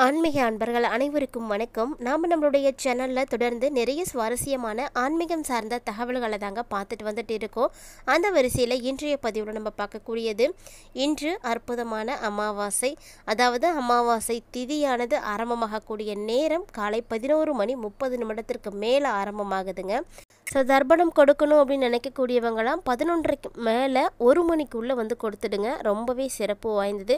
ஆன்மீக அன்பர்கள் அனைவருக்கும் வணக்கம். நாம் நம்மளுடைய சேனலில் தொடர்ந்து நிறைய சுவாரஸ்யமான ஆன்மீகம் சார்ந்த தகவல்களை தாங்க பார்த்துட்டு வந்துட்டு இருக்கோம். அந்த வரிசையில் இன்றைய பதிவில் நம்ம பார்க்கக்கூடியது இன்று அற்புதமான அமாவாசை. அதாவது அமாவாசை திதியானது ஆரம்பமாகக்கூடிய நேரம் காலை 11:30 மேலே ஆரம்பமாகுதுங்க. ஸோ தர்ப்பணம் கொடுக்கணும் அப்படின்னு நினைக்கக்கூடியவங்களாம் 11:30 மேலே 1 மணிக்குள்ளே வந்து கொடுத்துடுங்க. ரொம்பவே சிறப்பு வாய்ந்தது.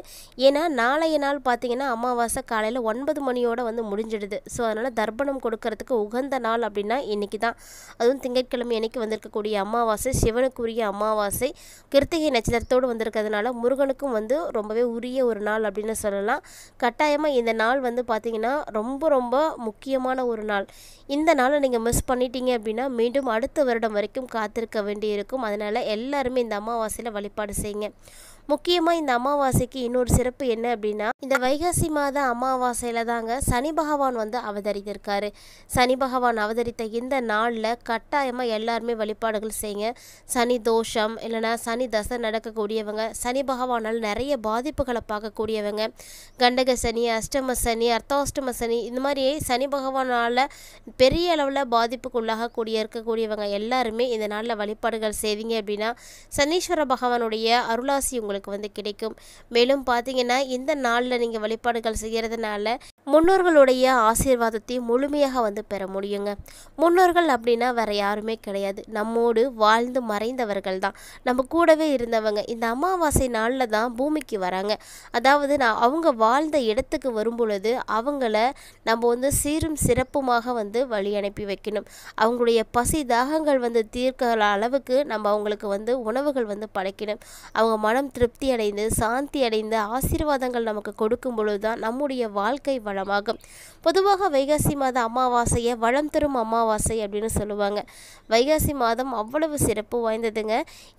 ஏன்னா நாளைய நாள் பார்த்திங்கன்னா அமாவாசை காலையில் 9 மணியோடு வந்து முடிஞ்சிடுது. ஸோ அதனால் தர்ப்பணம் கொடுக்கறதுக்கு உகந்த நாள் அப்படின்னா இன்றைக்கி தான். அதுவும் திங்கட்கிழமை அன்றைக்கி வந்திருக்கக்கூடிய அமாவாசை சிவனுக்குரிய அமாவாசை, கிருத்திகை நட்சத்திரத்தோடு வந்திருக்கிறதுனால முருகனுக்கும் வந்து ரொம்பவே உரிய ஒரு நாள் அப்படின்னு சொல்லலாம். கட்டாயமாக இந்த நாள் வந்து பார்த்திங்கன்னா ரொம்ப ரொம்ப முக்கியமான ஒரு நாள். இந்த நாளை நீங்கள் மிஸ் பண்ணிட்டீங்க அப்படின்னா மீண்டும் அடுத்த வருடம் வரைக்கும் காத்திருக்க வேண்டியிருக்கும். அதனால் எல்லாருமே இந்த அமாவாசையில் வழிபாடு செய்யுங்க. முக்கியமாக இந்த அமாவாசைக்கு இன்னொரு சிறப்பு என்ன அப்படின்னா, இந்த வைகாசி மாத அமாவாசையில் தாங்க சனி பகவான் வந்து அவதரித்திருக்காரு. சனி பகவான் அவதரித்த இந்த நாளில் கட்டாயமாக எல்லாருமே வழிபாடுகள் செய்யுங்க. சனி தோஷம் இல்லைனா சனி தசை நடக்கக்கூடியவங்க, சனி பகவானால் நிறைய பாதிப்புகளை பார்க்கக்கூடியவங்க, கண்டக சனி, அஷ்டம சனி, அர்த்தாஷ்டம சனி, இந்த மாதிரி சனி பகவானால் பெரிய அளவில் பாதிப்புக்கு இருக்கக்கூடியவங்க எல்லாருமே இந்த நாளில் வழிபாடுகள் செய்வீங்க அப்படின்னா சனீஸ்வர பகவானுடைய அருளாசி உங்களுக்கு வந்து கிடைக்கும். மேலும் பார்த்தீங்கன்னா இந்த நாளில் நீங்கள் வழிபாடுகள் செய்கிறதுனால முன்னோர்களுடைய ஆசீர்வாதத்தையும் முழுமையாக வந்து பெற முடியுங்க. முன்னோர்கள் அப்படின்னா வேற யாருமே கிடையாது, நம்மோடு வாழ்ந்து மறைந்தவர்கள் தான், நம்ம கூடவே இருந்தவங்க. இந்த அமாவாசை நாளில் தான் பூமிக்கு வராங்க. அதாவது அவங்க வாழ்ந்த இடத்துக்கு வரும் பொழுது அவங்கள நம்ம வந்து சீரும் சிறப்புமாக வந்து வழி அனுப்பி வைக்கணும். அவங்களுடைய பசி தாகங்கள் வந்து தீர்க்கிற அளவுக்கு நம்ம அவங்களுக்கு வந்து உணவுகள் வந்து படைக்கணும். அவங்க மனம் திருப்தி அடைந்து சாந்தி அடைந்து ஆசீர்வாதங்கள் நமக்கு கொடுக்கும் பொழுது தான் நம்முடைய வாழ்க்கை வளமாகும். பொதுவாக வைகாசி மாத அமாவாசையை வளம் தரும் அமாவாசை அப்படின்னு சொல்லுவாங்க. வைகாசி மாதம் அவ்வளவு சிறப்பு வாய்ந்ததுங்க.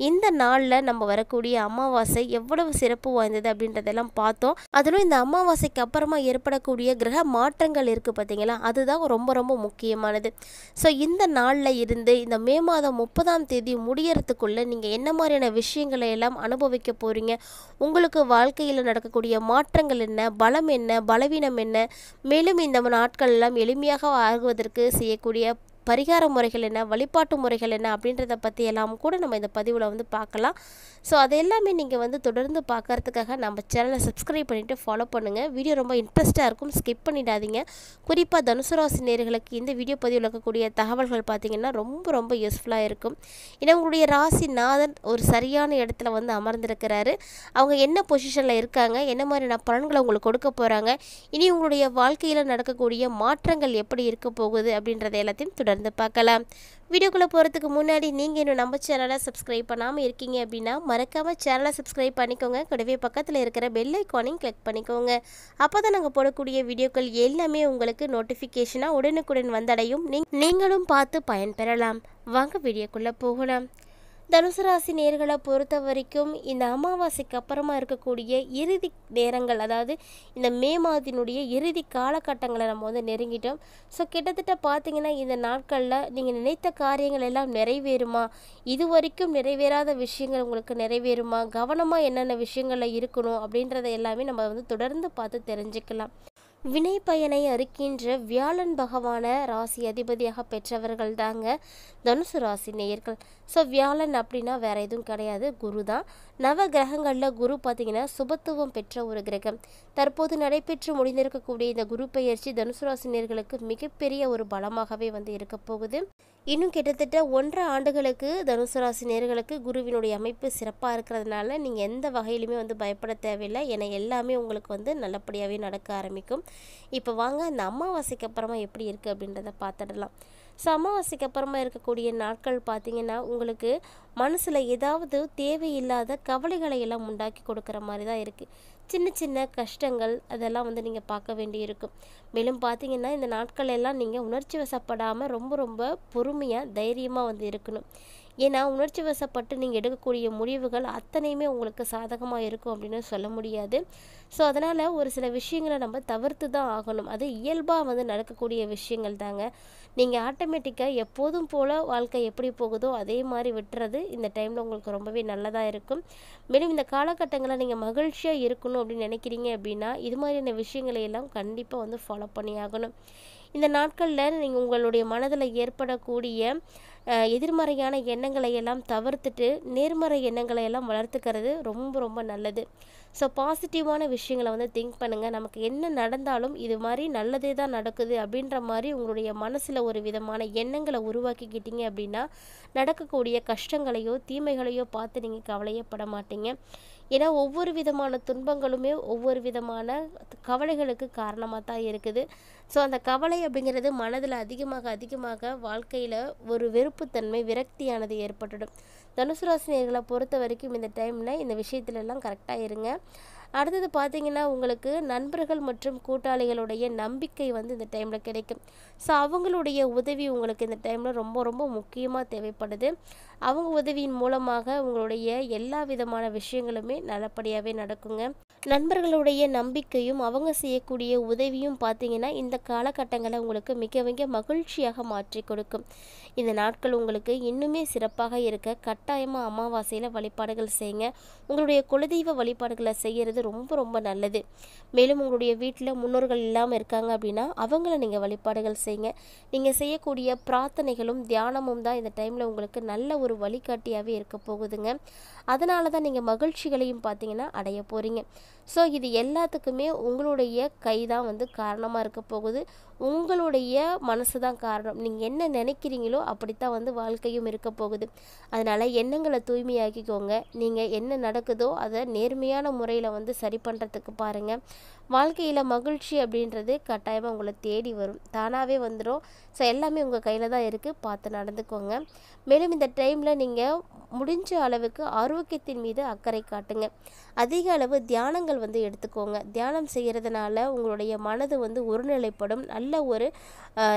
இந்த நாளில் நம்ம வரக்கூடிய அமாவாசை எவ்வளவு சிறப்பு வாய்ந்தது அப்படின்றதெல்லாம் பார்த்தோம். அதிலும் இந்த அமாவாசைக்கு அப்புறமா ஏற்படக்கூடிய கிரக மாற்றங்கள் இருக்குது பார்த்தீங்களா, அதுதான் ரொம்ப ரொம்ப முக்கியமானது. ஸோ இந்த நாளில் இருந்து இந்த மே மாதம் 30ஆம் தேதி முடியறதுக்குள்ளே நீங்கள் என்ன மாதிரியான விஷயங்களை எல்லாம் அனுபவிக்க போகிறீங்க, உங்களுக்கு வாழ்க்கையில் நடக்கக்கூடிய மாற்றங்கள் என்ன, பலம் என்ன, பலவீனம் என்ன, மேலும் இந்த நாட்கள் எல்லாம் எளிமையாக ஆகுவதற்கு செய்யக்கூடிய பரிகார முறைகள் என்ன, வழிபாட்டு முறைகள் என்ன அப்படின்றத பற்றி எல்லாம் கூட நம்ம இந்த பதிவில் வந்து பார்க்கலாம். ஸோ அது எல்லாமே நீங்கள் வந்து தொடர்ந்து பார்க்கறதுக்காக நம்ம சேனலை சப்ஸ்கிரைப் பண்ணிவிட்டு ஃபாலோ பண்ணுங்கள். வீடியோ ரொம்ப இன்ட்ரெஸ்ட்டாக இருக்கும், ஸ்கிப் பண்ணிடாதீங்க. குறிப்பாக தனுசு ராசி நேயர்களுக்கு இந்த வீடியோ பதிவில் இருக்கக்கூடிய தகவல்கள் பார்த்திங்கன்னா ரொம்ப ரொம்ப யூஸ்ஃபுல்லாக இருக்கும். ஏன்னா உங்களுடைய ராசி நாதன் ஒரு சரியான இடத்துல வந்து அமர்ந்திருக்கிறாரு. அவங்க என்ன பொசிஷனில் இருக்காங்க, என்ன மாதிரியான பலன்களை உங்களுக்கு கொடுக்க போகிறாங்க, இனி உங்களுடைய வாழ்க்கையில் நடக்கக்கூடிய மாற்றங்கள் எப்படி இருக்க போகுது அப்படின்றத எல்லாத்தையும் தொடர்ந்து பார்க்கலாம். வீடியோக்குள்ளே போகிறதுக்கு முன்னாடி நீங்கள் இன்னும் நம்ம சேனலை சப்ஸ்கிரைப் பண்ணாமல் இருக்கீங்க அப்படின்னா மறக்காமல் சேனலை சப்ஸ்கிரைப் பண்ணிக்கோங்க. கூடவே பக்கத்தில் இருக்கிற பெல் ஐக்கானையும் கிளிக் பண்ணிக்கோங்க. அப்போ தான் நாங்கள் போடக்கூடிய வீடியோக்கள் எல்லாமே உங்களுக்கு நோட்டிஃபிகேஷனாக உடனுக்குடன் வந்தடையும். நீங்களும் பார்த்து பயன்பெறலாம். வாங்க வீடியோக்குள்ளே போகலாம். தனுசு ராசி நேர்களை பொறுத்த வரைக்கும் இந்த அமாவாசைக்கு அப்புறமா இருக்கக்கூடிய இறுதி நேரங்கள், அதாவது இந்த மே மாதத்தினுடைய இறுதி காலகட்டங்களை நம்ம வந்து நெருங்கிட்டோம். ஸோ கிட்டத்தட்ட பார்த்திங்கன்னா இந்த நாட்களில் நீங்கள் நினைத்த காரியங்கள் எல்லாம் நிறைவேறுமா, இது வரைக்கும் நிறைவேறாத விஷயங்கள் உங்களுக்கு நிறைவேறுமா, கவனமாக என்னென்ன விஷயங்களில் இருக்கணும் அப்படின்றத எல்லாமே நம்ம வந்து தொடர்ந்து பார்த்து தெரிஞ்சுக்கலாம். வினை பயனை அறுக்கின்ற வியாழன் பகவான ராசி அதிபதியாக பெற்றவர்கள் தாங்க தனுசு ராசி நேயர்கள். ஸோ வியாழன் அப்படின்னா வேறு எதுவும் கிடையாது, குரு தான். நவ கிரகங்களில் குரு பார்த்திங்கன்னா சுபத்துவம் பெற்ற ஒரு கிரகம். தற்போது நடைபெற்று முடிந்திருக்கக்கூடிய இந்த குரு பெயர்ச்சி தனுசு ராசி நேயர்களுக்கு மிகப்பெரிய ஒரு பலமாகவே வந்து இருக்க போகுது. இன்னும் கிட்டத்தட்ட 1.5 ஆண்டுகளுக்கு தனுசு ராசி நேயர்களுக்கு குருவினுடைய அமைப்பு சிறப்பாக இருக்கிறதுனால நீங்கள் எந்த வகையிலுமே வந்து பயப்பட தேவையில்லை. ஏன்னா எல்லாமே உங்களுக்கு வந்து நல்லபடியாகவே நடக்க ஆரம்பிக்கும். இப்போ வாங்க இந்த அமாவாசைக்கு அப்புறமா எப்படி இருக்குது அப்படின்றத பார்த்துடலாம். ஸோ அமாவாசைக்கு அப்புறமா இருக்கக்கூடிய நாட்கள் பார்த்திங்கன்னா உங்களுக்கு மனசில் ஏதாவது தேவையில்லாத கவலைகளை எல்லாம் உண்டாக்கி கொடுக்குற மாதிரி தான் இருக்குது. சின்ன சின்ன கஷ்டங்கள் அதெல்லாம் வந்து நீங்கள் பார்க்க வேண்டியிருக்கும். மேலும் பார்த்திங்கன்னா இந்த நாட்கள் எல்லாம் நீங்கள் உணர்ச்சி வசப்படாமல் ரொம்ப ரொம்ப பொறுமையாக தைரியமாக வந்து இருக்கணும். ஏன்னா உணர்ச்சி வசப்பட்டு நீங்கள் எடுக்கக்கூடிய முடிவுகள் அத்தனையுமே உங்களுக்கு சாதகமாக இருக்கும் அப்படின்னு சொல்ல முடியாது. ஸோ அதனால் ஒரு சில விஷயங்களை நம்ம தவிர்த்து தான் ஆகணும். அது இயல்பாக வந்து நடக்கக்கூடிய விஷயங்கள் தாங்க. நீங்கள் ஆட்டோமேட்டிக்காக எப்போதும் போல் வாழ்க்கை எப்படி போகுதோ அதே மாதிரி விட்டுறது இந்த டைமில் உங்களுக்கு ரொம்பவே நல்லதாக இருக்கும். மேலும் இந்த காலகட்டங்களில் நீங்கள் மகிழ்ச்சியாக இருக்கணும் அப்படின்னு நினைக்கிறீங்க அப்படின்னா இது மாதிரியான விஷயங்களை எல்லாம் கண்டிப்பாக வந்து ஃபாலோ பண்ணி ஆகணும். இந்த நாட்களில் நீங்கள் உங்களுடைய மனதில் ஏற்படக்கூடிய எதிர்மறையான எண்ணங்களை எல்லாம் தவிர்த்துட்டு நேர்மறை எண்ணங்களை எல்லாம் வளர்த்துக்கிறது ரொம்ப ரொம்ப நல்லது. ஸோ பாசிட்டிவான விஷயங்களை வந்து திங்க் பண்ணுங்கள். நமக்கு என்ன நடந்தாலும் இது மாதிரி நல்லதே தான் நடக்குது அப்படின்ற மாதிரி உங்களுடைய மனசில் ஒரு விதமான எண்ணங்களை உருவாக்கிக்கிட்டீங்க அப்படின்னா நடக்கக்கூடிய கஷ்டங்களையோ தீமைகளையோ பார்த்து நீங்கள் கவலையப்பட மாட்டீங்க. ஏன்னா ஒவ்வொரு விதமான துன்பங்களுமே ஒவ்வொரு விதமான கவலைகளுக்கு காரணமாக தான் இருக்குது. ஸோ அந்த கவலை அப்படிங்கிறது மனதில் அதிகமாக வாழ்க்கையில் ஒரு வெறுப்புத்தன்மை விரக்தியானது ஏற்பட்டுடும். தனுசு ராசி நேயர்களை பொறுத்த வரைக்கும் இந்த டைமில் இந்த விஷயத்துலலாம் கரெக்டாக இருங்க. அடுத்தது பார்த்தீங்கன்னா உங்களுக்கு நண்பர்கள் மற்றும் கூட்டாளிகளுடைய நம்பிக்கை வந்து இந்த டைமில் கிடைக்கும். ஸோ அவங்களுடைய உதவி உங்களுக்கு இந்த டைமில் ரொம்ப ரொம்ப முக்கியமாக தேவைப்படுது. அவங்க உதவியின் மூலமாக உங்களுடைய எல்லா விதமான விஷயங்களுமே நல்லபடியாகவே நடக்குங்க. நண்பர்களுடைய நம்பிக்கையும் அவங்க செய்யக்கூடிய உதவியும் பார்த்தீங்கன்னா இந்த காலகட்டங்களை உங்களுக்கு மிக மிக மகிழ்ச்சியாக மாற்றி கொடுக்கும். இந்த நாட்கள் உங்களுக்கு இன்னுமே சிறப்பாக இருக்க கட்டாயமாக அமாவாசையில் வழிபாடுகள் செய்யுங்க. உங்களுடைய குலதெய்வ வழிபாடுகளை செய்கிறது ரொம்ப ரொம்ப நல்லது. மேலும் உங்களுடைய வீட்டில் முன்னோர்கள் இல்லாமல் இருக்காங்க அப்படின்னா அவங்கள நீங்கள் வழிபாடுகள் செய்யுங்க. நீங்கள் செய்யக்கூடிய பிரார்த்தனைகளும் தியானமும் தான் இந்த டைமில் உங்களுக்கு நல்ல ஒரு வழிகாட்டியாகவே இருக்க போகுதுங்க. அதனால தான் நீங்கள் மகிழ்ச்சிகளையும் பார்த்தீங்கன்னா அடைய போகிறீங்க. ஸோ இது எல்லாத்துக்குமே உங்களுடைய கை தான் வந்து காரணமாக இருக்க போகுது. உங்களுடைய மனசு தான் காரணம். நீங்கள் என்ன நினைக்கிறீங்களோ அப்படித்தான் வந்து வாழ்க்கையும் இருக்க போகுது. அதனால் எண்ணங்களை தூய்மையாக்கிக்கோங்க. நீங்கள் என்ன நடக்குதோ அதை நேர்மையான முறையில் வந்து சரி பண்ணுறதுக்கு பாருங்கள். வாழ்க்கையில் மகிழ்ச்சி அப்படின்றது கட்டாயமாக உங்களை தேடி வரும், தானாகவே வந்துடும். ஸோ எல்லாமே உங்கள் கையில் தான் இருக்குது, பார்த்து நடந்துக்கோங்க. மேலும் இந்த டைமில் நீங்கள் முடிஞ்ச அளவுக்கு ஆரோக்கியத்தின் மீது அக்கறை காட்டுங்க. அதிக அளவு தியானங்கள் வந்து எடுத்துக்கோங்க. தியானம் செய்கிறதுனால உங்களுடைய மனது வந்து ஒருநிலைப்படும், நல்ல ஒரு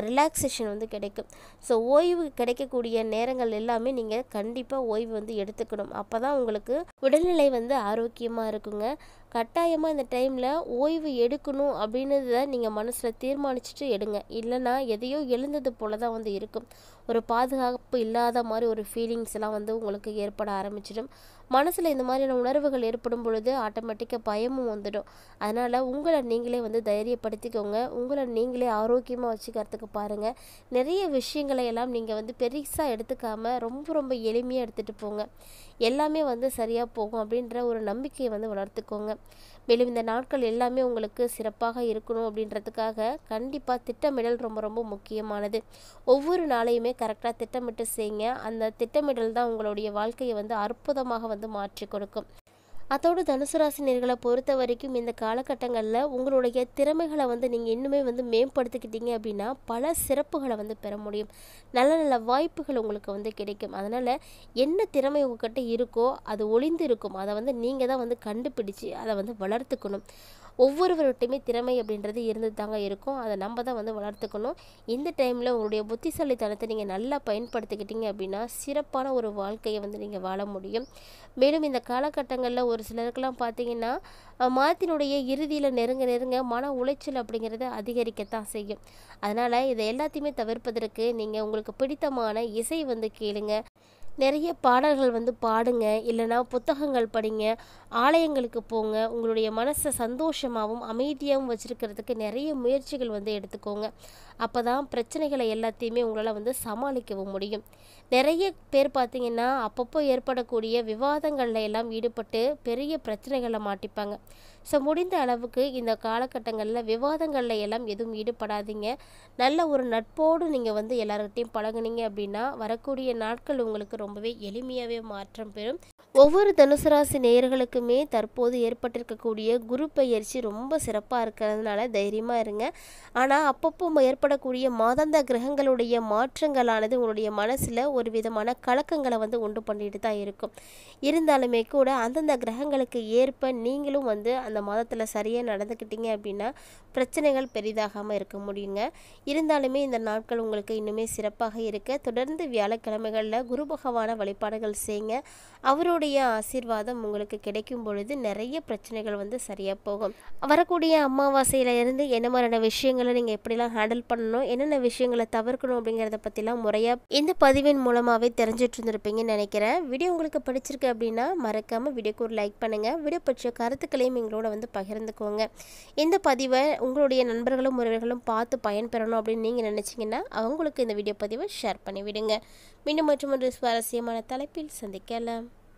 ரிலாக்ஸேஷன் வந்து கிடைக்கும். ஸோ ஓய்வு கிடைக்கக்கூடிய நேரங்கள் எல்லாமே நீங்கள் கண்டிப்பாக ஓய்வு வந்து எடுத்துக்கணும். அப்போ தான் உங்களுக்கு உடல்நிலை வந்து ஆரோக்கியமாக இருக்குங்க. கட்டாயமாக இந்த டைமில் ஓய்வு எடுக்கணும் அப்படின்றத நீங்கள் மனசில் தீர்மானிச்சுட்டு எடுங்க. இல்லைனா எதையோ எழுந்தது போல தான் வந்து இருக்கும். ஒரு பாதுகாப்பு இல்லாத மாதிரி ஒரு ஃபீலிங்ஸ் எல்லாம் வந்து உங்களுக்கு ஏற்பட ஆரம்பிச்சிடும். மனசில் இந்த மாதிரியான உணர்வுகள் ஏற்படும் பொழுது ஆட்டோமேட்டிக்காக பயமும் வந்துடும். அதனால் உங்களை நீங்களே வந்து தைரியப்படுத்திக்கோங்க. உங்களை நீங்களே ஆரோக்கியமாக வச்சுக்கிறதுக்கு பாருங்கள். நிறைய விஷயங்களை எல்லாம் நீங்கள் வந்து பெருசாக எடுத்துக்காமல் ரொம்ப ரொம்ப எளிமையாக எடுத்துகிட்டு போங்க. எல்லாமே வந்து சரியாக போகும் அப்படின்ற ஒரு நம்பிக்கையை வந்து வளர்த்துக்கோங்க. மேலும் இந்த நாட்கள் எல்லாமே உங்களுக்கு சிறப்பாக இருக்கணும் அப்படின்றதுக்காக கண்டிப்பாக திட்டமிடல் ரொம்ப ரொம்ப முக்கியமானது. ஒவ்வொரு நாளையுமே கரெக்டாக திட்டமிட்டு செய்யுங்க. அந்த திட்டமிடல் தான் உங்களுடைய வாழ்க்கையை வந்து அற்புதமாக வந்து மாற்றி கொடுக்கும். அதோடு தனுசு ராசி நேயர்களை பொறுத்த வரைக்கும் இந்த காலகட்டங்களில் உங்களுடைய திறமைகளை வந்து நீங்கள் இன்னுமே வந்து மேம்படுத்திக்கிட்டீங்க அப்படின்னா பல சிறப்புகளை வந்து பெற முடியும். நல்ல நல்ல வாய்ப்புகள் உங்களுக்கு வந்து கிடைக்கும். அதனால் என்ன திறமை உங்கள்கிட்ட இருக்கோ அது ஒளிந்து இருக்கும். அதை வந்து நீங்கள் தான் வந்து கண்டுபிடிச்சி அதை வந்து வளர்த்துக்கணும். ஒவ்வொருவர்கிட்டையுமே திறமை அப்படின்றது இருந்து தாங்க இருக்கும். அதை நம்ம தான் வந்து வளர்த்துக்கணும். இந்த டைமில் உங்களுடைய புத்திசாலித்தனத்தை நீங்கள் நல்லா பயன்படுத்திக்கிட்டீங்க அப்படின்னா சிறப்பான ஒரு வாழ்க்கையை வந்து நீங்கள் வாழ முடியும். மேலும் இந்த காலகட்டங்களில் ஒரு சிலருக்கெல்லாம் பார்த்தீங்கன்னா மாதத்தினுடைய இறுதியில் நெருங்க நெருங்க மன உளைச்சல் அப்படிங்கிறது அதிகரிக்கத்தான் செய்யும். அதனால் இதை எல்லாத்தையுமே தவிர்ப்பதற்கு நீங்கள் உங்களுக்கு பிடித்தமான இசை வந்து கேளுங்க. நிறைய பாடல்கள் வந்து பாடுங்க. இல்லைனா புத்தகங்கள் படிங்க. ஆலயங்களுக்கு போங்க. உங்களுடைய மனசை சந்தோஷமாகவும் அமைதியாகவும் வச்சுருக்கிறதுக்கு நிறைய முயற்சிகள் வந்து எடுத்துக்கோங்க. அப்போ தான் பிரச்சனைகளை எல்லாத்தையுமே உங்களால் வந்து சமாளிக்கவும் முடியும். நிறைய பேர் பார்த்திங்கன்னா அப்பப்போ ஏற்படக்கூடிய விவாதங்களில் எல்லாம் ஈடுபட்டு பெரிய பிரச்சனைகளை மாட்டிப்பாங்க. ஸோ முடிந்த அளவுக்கு இந்த காலகட்டங்களில் விவாதங்களில் எல்லாம் எதுவும் ஈடுபடாதீங்க. நல்ல ஒரு நட்போடு நீங்கள் வந்து எல்லார்கிட்டையும் பழகுனீங்க அப்படின்னா வரக்கூடிய நாட்கள் உங்களுக்கு ரொம்பவே எளிமையாகவே மாற்றம் பெறும். ஒவ்வொரு தனுசு ராசி நேயர்களுக்குமே தற்போது ஏற்பட்டிருக்கக்கூடிய குரு பெயர்ச்சி ரொம்ப சிறப்பாக இருக்கிறதுனால தைரியமாக இருங்க. ஆனால் அப்பப்போ ஏற்படக்கூடிய மாதாந்த கிரகங்களுடைய மாற்றங்களானது உங்களுடைய மனசில் ஒரு விதமான கலக்கங்களை உண்டு பண்ணிட்டு தான் இருக்கும். இருந்தாலுமே கூட அந்தந்த கிரகங்களுக்கு ஏற்ப நீங்களும் அந்த மாதத்தில் சரியாக நடந்துக்கிட்டீங்க அப்படின்னா பிரச்சனைகள் பெரிதாகாமல் இருக்க முடியுங்க. இருந்தாலுமே இந்த நாட்கள் உங்களுக்கு இன்னுமே சிறப்பாக இருக்க தொடர்ந்து வியாழக்கிழமைகளில் குரு பகவான வழிபாடுகள் செய்யுங்க. அவருடைய ஆசீர்வாதம் உங்களுக்கு கிடைக்கும் பொழுது நிறைய பிரச்சனைகள் சரியாக போகும். வரக்கூடிய அமாவாசையில இருந்து என்ன மாதிரியான விஷயங்களை நீங்கள் எப்படிலாம் ஹேண்டில் பண்ணணும், என்னென்ன விஷயங்களை தவிர்க்கணும் அப்படிங்கிறத பற்றிலாம் முறையாக இந்த பதிவின் மூலமாகவே தெரிஞ்சிட்டு இருந்திருப்பீங்கன்னு நினைக்கிறேன். வீடியோ உங்களுக்கு பிடிச்சிருக்கு அப்படின்னா மறக்காமல் வீடியோக்கு ஒரு லைக் பண்ணுங்கள். வீடியோ பற்றிய கருத்துக்களையும் எங்களோட பகிர்ந்துக்கோங்க. இந்த பதிவை உங்களுடைய நண்பர்களும் உறவினர்களும் பார்த்து பயன்பெறணும் அப்படின்னு நீங்கள் நினச்சிங்கன்னா அவங்களுக்கு இந்த வீடியோ பதிவை ஷேர் பண்ணிவிடுங்க. மீண்டும் மற்றும் ஒரு சுவாரஸ்யமான தலைப்பில் சந்திக்கலாம்.